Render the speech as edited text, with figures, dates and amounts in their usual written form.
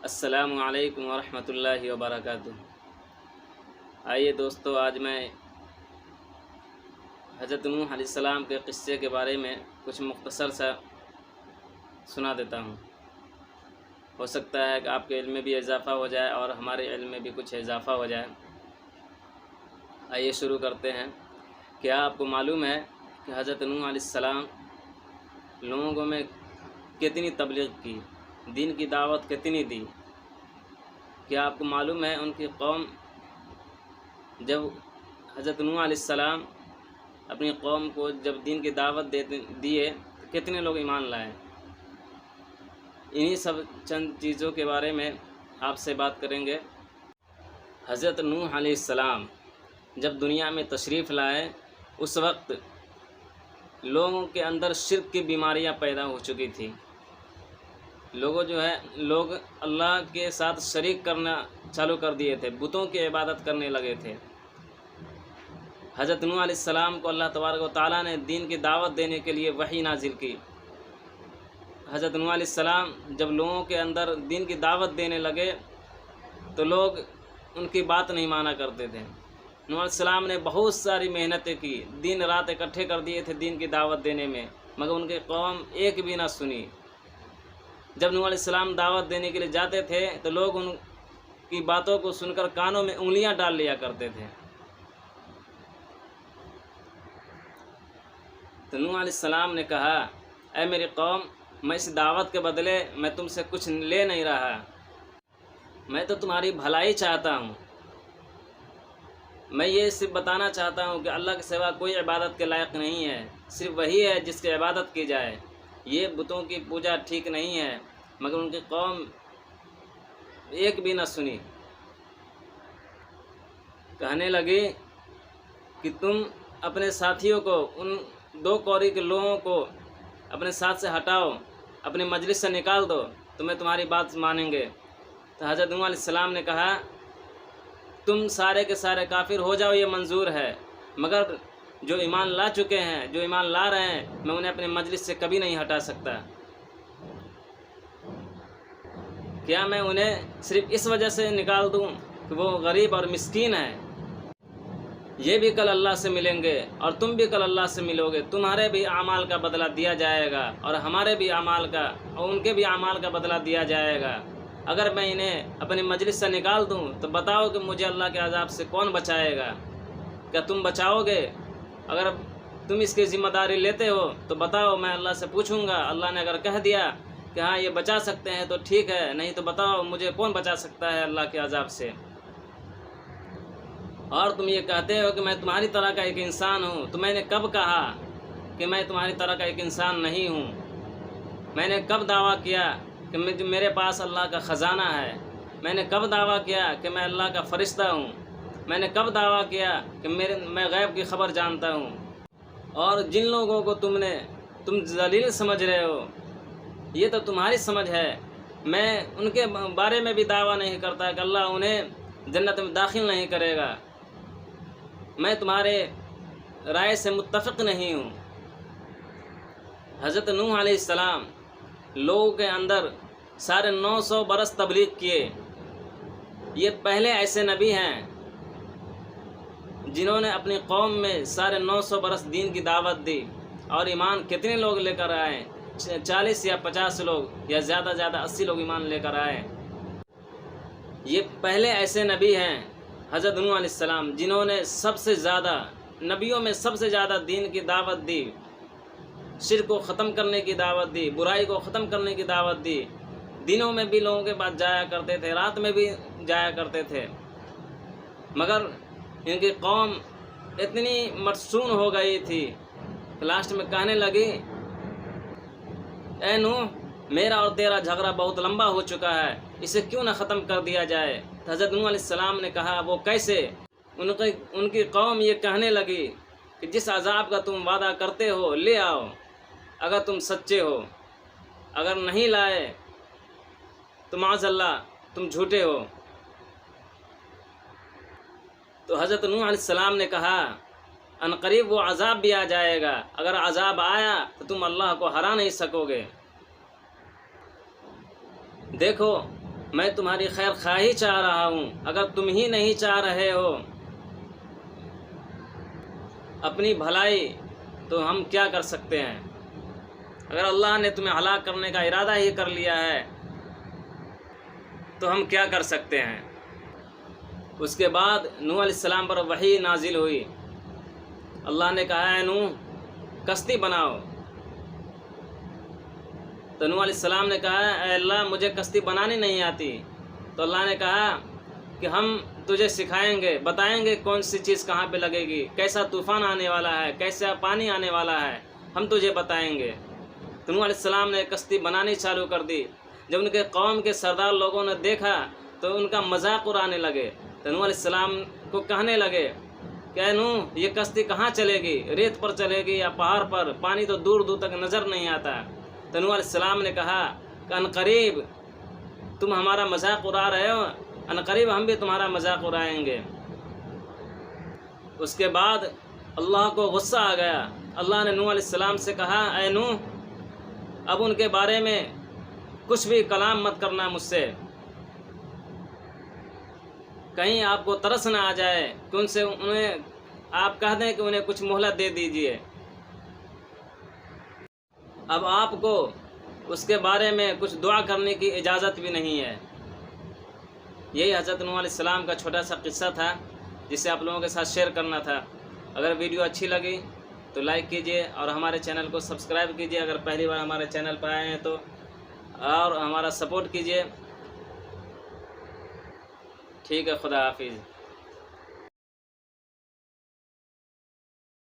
السلام علیکم ورحمۃ اللہ وبرکاتہ۔ آئیے دوستو، آج میں حضرت نوح علیہ السلام کے قصے کے بارے میں کچھ مختصر سا سنا دیتا ہوں۔ ہو سکتا ہے کہ آپ کے علم میں بھی اضافہ ہو جائے اور ہمارے علم میں بھی کچھ اضافہ ہو جائے۔ آئیے شروع کرتے ہیں۔ کیا آپ کو معلوم ہے کہ حضرت نوح علیہ السلام لوگوں میں کتنی تبلیغ کی، دین کی دعوت کتنی دی؟ کیا آپ کو معلوم ہے ان کی قوم جب حضرت نوح علیہ السلام اپنی قوم کو جب دین کی دعوت دیے تو کتنے لوگ ایمان لائے؟ انہی سب چند چیزوں کے بارے میں آپ سے بات کریں گے۔ حضرت نوح علیہ السلام جب دنیا میں تشریف لائے اس وقت لوگوں کے اندر شرک کی بیماریاں پیدا ہو چکی تھیں۔ لوگ اللہ کے ساتھ شریک کرنا چالو کر دیے تھے، بتوں کی عبادت کرنے لگے تھے۔ حضرت نوح علیہ السلام کو اللہ تبارک و تعالیٰ نے دین کی دعوت دینے کے لیے وحی نازل کی۔ حضرت نوح علیہ السلام جب لوگوں کے اندر دین کی دعوت دینے لگے تو لوگ ان کی بات نہیں مانا کرتے تھے۔ نوح علیہ السلام نے بہت ساری محنتیں کی، دن رات اکٹھے کر دیے تھے دین کی دعوت دینے میں، مگر ان کی قوم ایک بھی نہ سنی۔ جب نوح علیہ السلام دعوت دینے کے لیے جاتے تھے تو لوگ ان کی باتوں کو سن کر کانوں میں انگلیاں ڈال لیا کرتے تھے۔ تو نوح علیہ السلام نے کہا، اے میری قوم، میں اس دعوت کے بدلے میں تم سے کچھ لے نہیں رہا، میں تو تمہاری بھلائی چاہتا ہوں۔ میں یہ صرف بتانا چاہتا ہوں کہ اللہ کے سوا کوئی عبادت کے لائق نہیں ہے، صرف وہی ہے جس کی عبادت کی جائے۔ یہ بتوں کی پوجا ٹھیک نہیں ہے، مگر ان کی قوم ایک بھی نہ سنی۔ کہنے لگی کہ تم اپنے ساتھیوں کو، ان دو کوری کے لوگوں کو اپنے ساتھ سے ہٹاؤ، اپنے مجلس سے نکال دو، تو میں تمہاری بات مانیں گے۔ تو حضرت نوح علیہ السلام نے کہا، تم سارے کے سارے کافر ہو جاؤ، یہ منظور ہے، مگر جو ایمان لا چکے ہیں، جو ایمان لا رہے ہیں، میں انہیں اپنے مجلس سے کبھی نہیں ہٹا سکتا۔ کیا میں انہیں صرف اس وجہ سے نکال دوں کہ وہ غریب اور مسکین ہیں؟ یہ بھی کل اللہ سے ملیں گے اور تم بھی کل اللہ سے ملو گے، تمہارے بھی اعمال کا بدلہ دیا جائے گا اور ہمارے بھی اعمال کا اور ان کے بھی اعمال کا بدلہ دیا جائے گا۔ اگر میں انہیں اپنی مجلس سے نکال دوں تو بتاؤ کہ مجھے اللہ کے عذاب سے کون بچائے گا؟ کیا تم بچاؤ گے؟ اگر تم اس کی ذمہ داری لیتے ہو تو بتاؤ، میں اللہ سے پوچھوں گا۔ اللہ نے اگر کہہ دیا کہ ہاں یہ بچا سکتے ہیں تو ٹھیک ہے، نہیں تو بتاؤ مجھے کون بچا سکتا ہے اللہ کے عذاب سے؟ اور تم یہ کہتے ہو کہ میں تمہاری طرح کا ایک انسان ہوں، تو میں نے کب کہا کہ میں تمہاری طرح کا ایک انسان نہیں ہوں؟ میں نے کب دعویٰ کیا کہ میرے پاس اللہ کا خزانہ ہے؟ میں نے کب دعویٰ کیا کہ میں اللہ کا فرشتہ ہوں؟ میں نے کب دعویٰ کیا کہ میں غیب کی خبر جانتا ہوں؟ اور جن لوگوں کو تم ذلیل سمجھ رہے ہو، یہ تو تمہاری سمجھ ہے۔ میں ان کے بارے میں بھی دعویٰ نہیں کرتا کہ اللہ انہیں جنت میں داخل نہیں کرے گا۔ میں تمہارے رائے سے متفق نہیں ہوں۔ حضرت نوح علیہ السلام لوگوں کے اندر 950 برس تبلیغ کیے۔ یہ پہلے ایسے نبی ہیں جنہوں نے اپنی قوم میں 950 برس دین کی دعوت دی، اور ایمان کتنے لوگ لے کر آئے؟ 40 یا 50 لوگ، یا زیادہ 80 لوگ ایمان لے کر آئے۔ یہ پہلے ایسے نبی ہیں حضرت نوح علیہ السلام جنہوں نے سب سے زیادہ نبیوں میں سب سے زیادہ دین کی دعوت دی، شرک کو ختم کرنے کی دعوت دی، برائی کو ختم کرنے کی دعوت دی۔ دنوں میں بھی لوگوں کے پاس جایا کرتے تھے، رات میں بھی جایا کرتے تھے، مگر ان کی قوم اتنی مٹسون ہو گئی تھی کہ لاسٹ میں کہنے لگی، اے نوح، میرا اور تیرا جھگڑا بہت لمبا ہو چکا ہے، اسے کیوں نہ ختم کر دیا جائے؟ تو حضرت نوح علیہ السلام نے کہا، وہ کیسے؟ ان کی قوم یہ کہنے لگی کہ جس عذاب کا تم وعدہ کرتے ہو لے آؤ، اگر تم سچے ہو، اگر نہیں لائے تو معاذ اللہ تم جھوٹے ہو۔ تو حضرت نوح علیہ السلام نے کہا، ان قریب وہ عذاب بھی آ جائے گا، اگر عذاب آیا تو تم اللہ کو ہرا نہیں سکو گے۔ دیکھو میں تمہاری خیر خواہی چاہ رہا ہوں، اگر تم ہی نہیں چاہ رہے ہو اپنی بھلائی تو ہم کیا کر سکتے ہیں؟ اگر اللہ نے تمہیں ہلاک کرنے کا ارادہ ہی کر لیا ہے تو ہم کیا کر سکتے ہیں؟ اس کے بعد نوح علیہ السلام پر وحی نازل ہوئی۔ اللہ نے کہا اے نوح کشتی بناؤ، تو نوح علیہ السلام نے کہا اے اللہ مجھے کشتی بنانی نہیں آتی، تو اللہ نے کہا کہ ہم تجھے سکھائیں گے، بتائیں گے کون سی چیز کہاں پہ لگے گی، کیسا طوفان آنے والا ہے، کیسا پانی آنے والا ہے، ہم تجھے بتائیں گے۔ تو نوح علیہ السلام نے کشتی بنانی چالو کر دی۔ جب ان کے قوم کے سردار لوگوں نے دیکھا تو ان کا مذاق اڑانے لگے، تو نوح علیہ السلام کو کہنے لگے کہ اے نوح یہ کشتی کہاں چلے گی، ریت پر چلے گی یا پہاڑ پر، پانی تو دور دور تک نظر نہیں آتا۔ تو نوح علیہ السلام نے کہا کہ عنقریب تم ہمارا مذاق اڑا رہے ہو، عنقریب ہم بھی تمہارا مذاق اڑائیں گے۔ اس کے بعد اللہ کو غصہ آ گیا۔ اللہ نے نوح علیہ السلام سے کہا اے نوح اب ان کے بارے میں کچھ بھی کلام مت کرنا مجھ سے، کہیں آپ کو ترس نہ آ جائے کہ انہیں آپ کہہ دیں کہ انہیں کچھ مہلت دے دیجئے۔ اب آپ کو اس کے بارے میں کچھ دعا کرنے کی اجازت بھی نہیں ہے۔ یہی حضرت نوح علیہ السلام کا چھوٹا سا قصہ تھا جسے آپ لوگوں کے ساتھ شیئر کرنا تھا۔ اگر ویڈیو اچھی لگی تو لائک کیجئے اور ہمارے چینل کو سبسکرائب کیجئے اگر پہلی بار ہمارے چینل پر آئے ہیں تو، اور ہمارا سپورٹ کیجئے۔ ٹھیک ہے، خدا حافظ۔